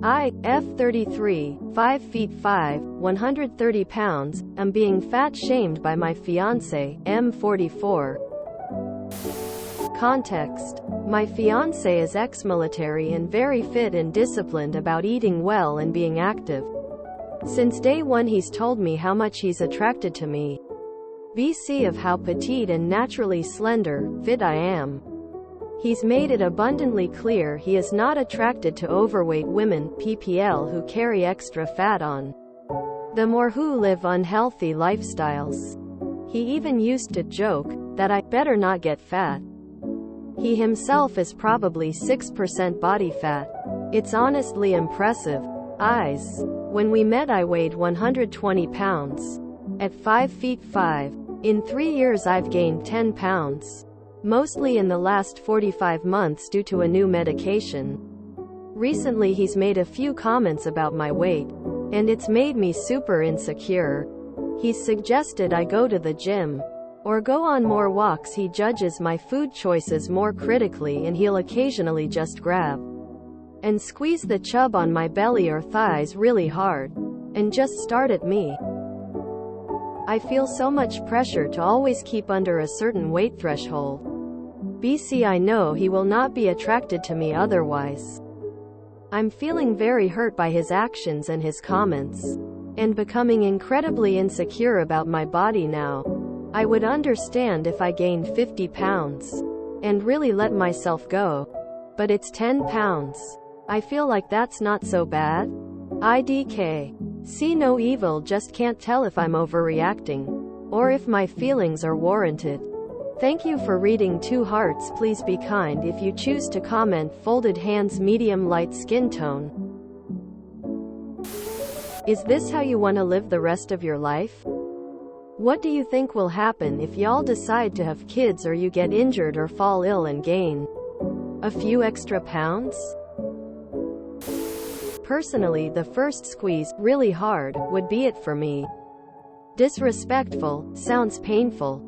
I, F33, 5 feet 5, 130 pounds, am being fat-shamed by my fiancé, M44. Context. My fiancé is ex-military and very fit and disciplined about eating well and being active. Since day one he's told me how much he's attracted to me. BC of how petite and naturally slender, fit I am. He's made it abundantly clear he is not attracted to overweight women, PPL, who carry extra fat on them or who live unhealthy lifestyles. He even used to joke that I better not get fat. He himself is probably 6% body fat. It's honestly impressive. Eyes. When we met I weighed 120 pounds. At 5 feet 5. In 3 years I've gained 10 pounds. Mostly in the last 45 months due to a new medication. Recently he's made a few comments about my weight, and it's made me super insecure. He's suggested I go to the gym, or go on more walks. He judges my food choices more critically and he'll occasionally just grab and squeeze the chub on my belly or thighs really hard, and just start at me. I feel so much pressure to always keep under a certain weight threshold. BC, I know he will not be attracted to me otherwise. I'm feeling very hurt by his actions and his comments, and becoming incredibly insecure about my body now. I would understand if I gained 50 pounds and really let myself go. But it's 10 pounds. I feel like that's not so bad. IDK. See no evil, just can't tell if I'm overreacting, or if my feelings are warranted. Thank you for reading. 2 hearts. Please be kind if you choose to comment. Folded hands, medium light skin tone. Is this how you want to live the rest of your life? What do you think will happen if y'all decide to have kids, or you get injured or fall ill and gain a few extra pounds? Personally, the first squeeze, really hard, would be it for me. Disrespectful, sounds painful.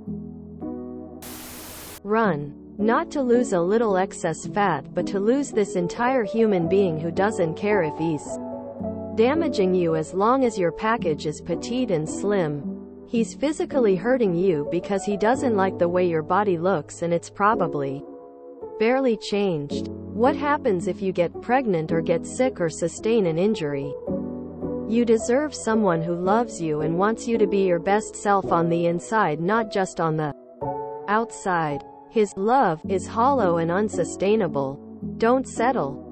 Run. Not to lose a little excess fat, but to lose this entire human being who doesn't care if he's damaging you as long as your package is petite and slim. He's physically hurting you because he doesn't like the way your body looks, and it's probably barely changed. What happens if you get pregnant or get sick or sustain an injury? You deserve someone who loves you and wants you to be your best self on the inside, not just on the outside. His love is hollow and unsustainable. Don't settle.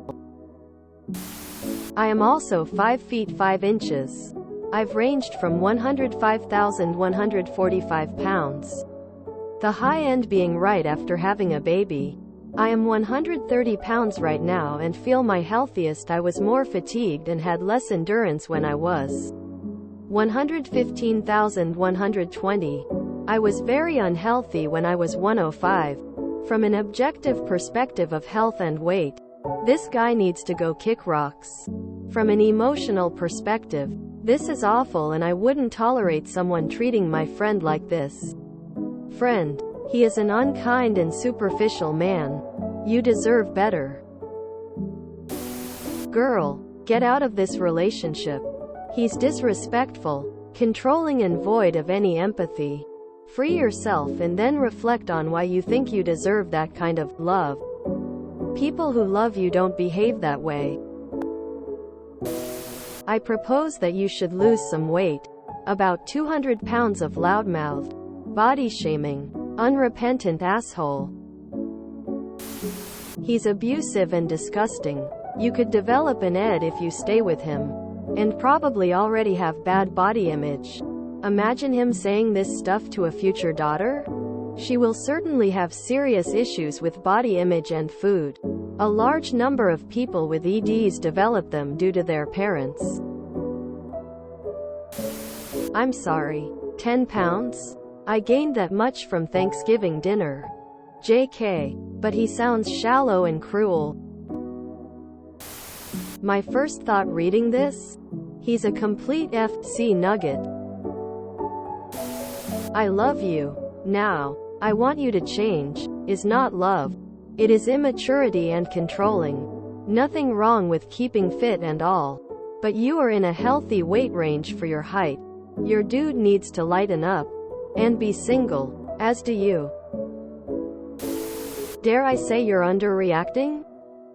I am also 5 feet 5 inches. I've ranged from 105,145 pounds. The high end being right after having a baby. I am 130 pounds right now and feel my healthiest. I was more fatigued and had less endurance when I was 115,120. I was very unhealthy when I was 105. From an objective perspective of health and weight, this guy needs to go kick rocks. From an emotional perspective, this is awful, and I wouldn't tolerate someone treating my friend like this. Friend. He is an unkind and superficial man. You deserve better. Girl. Get out of this relationship. He's disrespectful, controlling, and void of any empathy. Free yourself and then reflect on why you think you deserve that kind of love. People who love you don't behave that way. I propose that you should lose some weight. About 200 pounds of loudmouthed, body-shaming, unrepentant asshole. He's abusive and disgusting. You could develop an ed if you stay with him, and probably already have bad body image. Imagine him saying this stuff to a future daughter? She will certainly have serious issues with body image and food. A large number of people with EDs develop them due to their parents. I'm sorry. 10 pounds? I gained that much from Thanksgiving dinner. JK. But he sounds shallow and cruel. My first thought reading this? He's a complete FC nugget. I love you. Now. I want you to change. Is not love. It is immaturity and controlling. Nothing wrong with keeping fit and all. But you are in a healthy weight range for your height. Your dude needs to lighten up. And be single. As do you. Dare I say you're underreacting?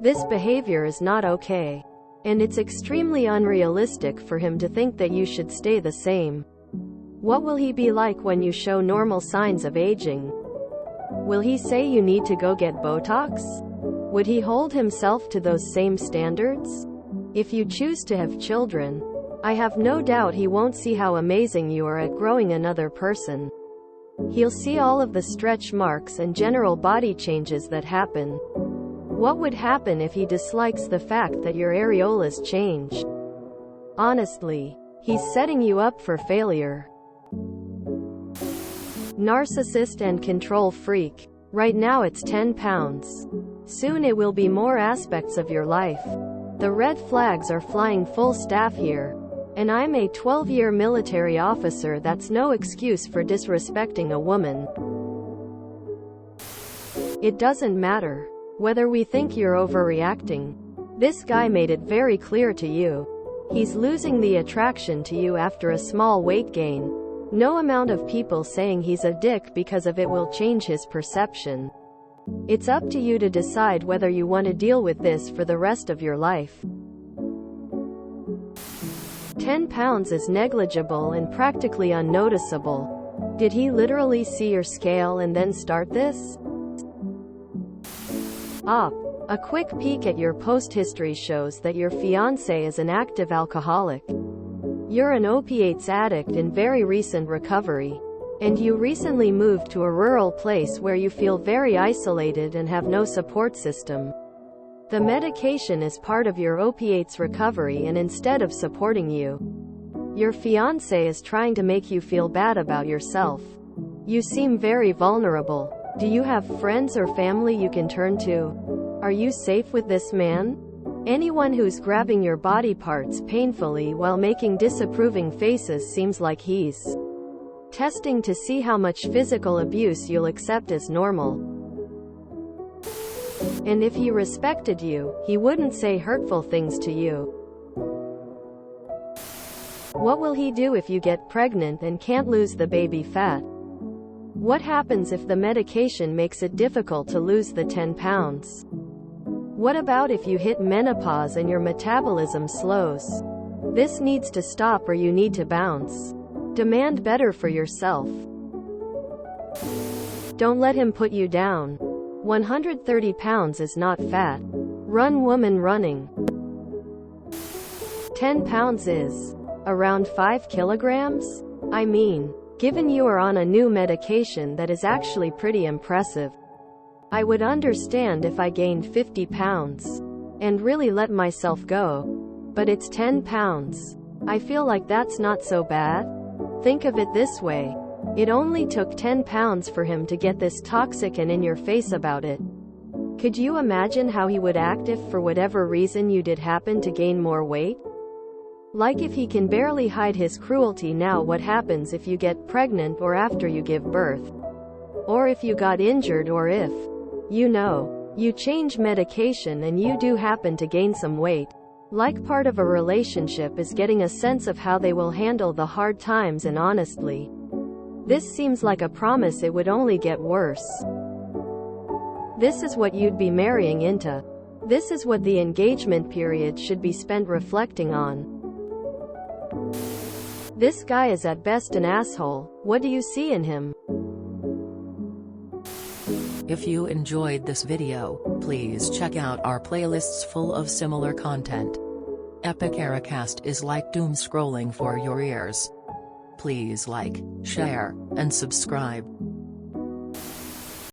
This behavior is not okay. And it's extremely unrealistic for him to think that you should stay the same. What will he be like when you show normal signs of aging? Will he say you need to go get Botox? Would he hold himself to those same standards? If you choose to have children, I have no doubt he won't see how amazing you are at growing another person. He'll see all of the stretch marks and general body changes that happen. What would happen if he dislikes the fact that your areolas changed? Honestly, he's setting you up for failure. Narcissist and control freak. Right now it's 10 pounds. Soon it will be more aspects of your life. The red flags are flying full staff here. And I'm a 12-year military officer. That's no excuse for disrespecting a woman. It doesn't matter whether we think you're overreacting. This guy made it very clear to you. He's losing the attraction to you after a small weight gain. No amount of people saying he's a dick because of it will change his perception. It's up to you to decide whether you want to deal with this for the rest of your life. 10 pounds is negligible and practically unnoticeable. Did he literally see your scale and then start this? A quick peek at your post history shows that your fiancé is an active alcoholic. You're an opiates addict in very recent recovery. And you recently moved to a rural place where you feel very isolated and have no support system. The medication is part of your opiates recovery, and instead of supporting you, your fiancé is trying to make you feel bad about yourself. You seem very vulnerable. Do you have friends or family you can turn to? Are you safe with this man? Anyone who's grabbing your body parts painfully while making disapproving faces seems like he's testing to see how much physical abuse you'll accept as normal. And if he respected you, he wouldn't say hurtful things to you. What will he do if you get pregnant and can't lose the baby fat? What happens if the medication makes it difficult to lose the 10 pounds? What about if you hit menopause and your metabolism slows? This needs to stop, or you need to bounce. Demand better for yourself. Don't let him put you down. 130 pounds is not fat. Run, woman, running. 10 pounds is around 5 kilograms? I mean, given you are on a new medication, that is actually pretty impressive. I would understand if I gained 50 pounds and really let myself go. But it's 10 pounds. I feel like that's not so bad. Think of it this way. It only took 10 pounds for him to get this toxic and in your face about it. Could you imagine how he would act if, for whatever reason, you did happen to gain more weight? Like, if he can barely hide his cruelty now, what happens if you get pregnant or after you give birth? Or if you got injured, or if, you change medication and you do happen to gain some weight? Like, part of a relationship is getting a sense of how they will handle the hard times, and honestly, this seems like a promise it would only get worse. This is what you'd be marrying into. This is what the engagement period should be spent reflecting on. This guy is at best an asshole. What do you see in him? If you enjoyed this video, please check out our playlists full of similar content. Epic Ericast is like doom scrolling for your ears. Please like, share, and subscribe.